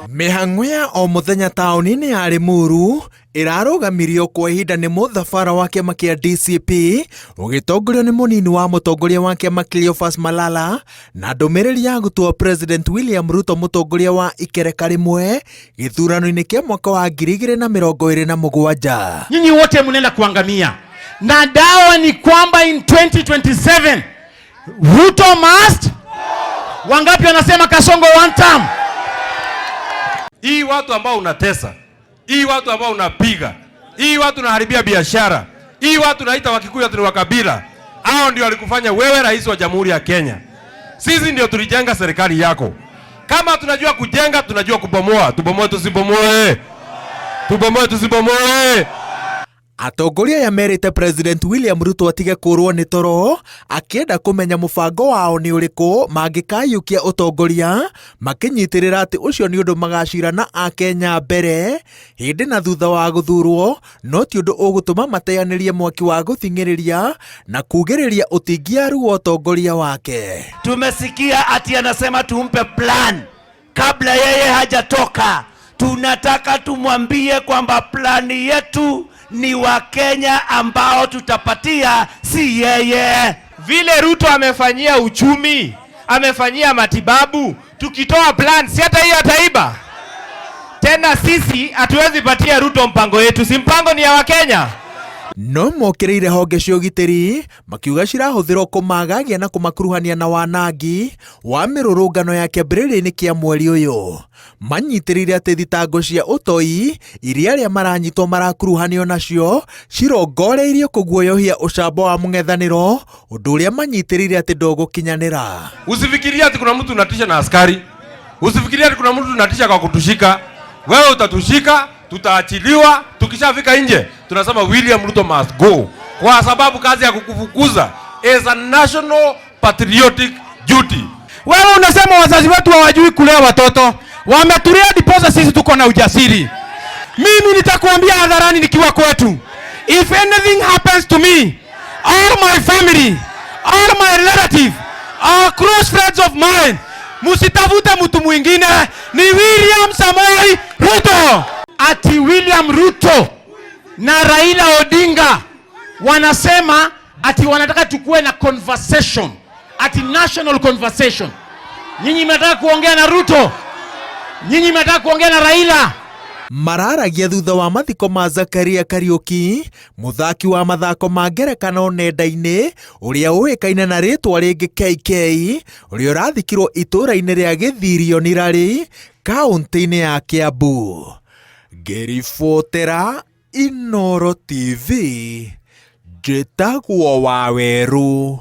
Mihang'o ya o muthenya taũni-inĩ ya Limuru irarũgamirio kwa ihinda nĩ mũthabara wa kĩama kĩa DCP ũgĩtongorio nĩ mũnini wa mũtongoria wa kĩama Cleophas Malala na ndũmĩrĩri ya gũtua President William Ruto mũtongoria wa ikereka rĩmwe gĩthurano-inĩ kĩa mwaka wa 2027. Nyinyi wote mnaenda kuangamia, na dawa ni kwamba in 2027 Ruto must. Wangapi wanasema Kasongo one term? Hii watu ambao unatesa, hii watu ambao unapiga, hii watu unaharibia biashara, hii watu naita Wakikuyu ati ni wakabila, hao ndio walikufanya wewe rais wa Jamhuri ya Kenya. Sisi ndio tulijenga serikali yako. Kama tunajua kujenga, tunajua kubomoa. Tubomoe tusibomoe. Tubomoe tusibomoe. Atongoria yamerite President William Ruto atige kũrwo nĩ toro akĩenda kũmenya mũbango wao nĩ ũrĩkũ mangĩkayũkia ũtongoria makĩnyitĩrĩra atĩ ũcio nĩ ũndũ magacirana a Kenya mbere hĩndĩ na thutha wa gũthurwo, no ti ũndũ ũgũtũma mateanĩrie mwaki wa gũthing'ĩrĩria na kugĩrĩria ũtingiaru wa ũtongoria wake. Tumesikia ati anasema tumpe plan kabla yeye hajatoka. Tunataka tumwambie kwamba plani yetu ni Wakenya ambao tutapatia, si yeye. Vile Ruto amefanyia uchumi, amefanyia matibabu, tukitoa plan si hata hiyo ataiba. Tena sisi hatuwezi patia Ruto mpango yetu, si mpango ni ya Wakenya. No mokĩrĩire honge cia ũgitĩri makiuga cirahũthĩrwo kũmagagia na kũmakuruhania na wanangi wa mĩrũrũngano ya kĩambĩrĩria-inĩ kĩa mweri ũyũ. Manyitĩrĩire atĩ thitango cia ũtoi iria arĩa maranyitwo marakuruhanio nacio cirongoreirio kũguoyohia ũcamba wa mũng'ethanĩro, ũndũ ũrĩa manyitĩrĩire atĩ ndũgũkinyanĩra. Usifikirie ati kuna mtu unatisha na askari. Usifikirie ati kuna mtu unatisha kwa kutushika. Wewe utatushika, tutaachiliwa, tukishafika nje tunasema William Ruto must go, kwa sababu kazi ya kukufukuza is a national patriotic duty. Wewe unasema wazazi wetu hawajui kulea watoto, wametulia diposa sisi tuko na ujasiri. Mimi nitakuambia hadharani nikiwa kwetu, if anything happens to me, all my family, all my relative, all close friends of mine, musitafute mtu mwingine, ni William Samoei Ruto. Ati William Ruto na Raila Odinga wanasema ati wanataka tukue na conversation, ati national conversation. Nyinyi mnataka kuongea na Ruto? Nyinyi mnataka kuongea na Raila? Mararagia thutha wa mathiko ma Zakaria Kariuki, muthaki wa mathako ma ngerekano nenda-inĩ ũrĩa ũĩkaine na rĩtwa rĩngĩ KK, ũrĩa ũrathikirwo itũra-inĩ rĩa Gĩthirio Nĩrarĩ, kaũntĩ-inĩ ya Kiambu. Ngĩribotera Inooro TV, njĩtagwo Waweru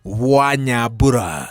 wa Nyambura.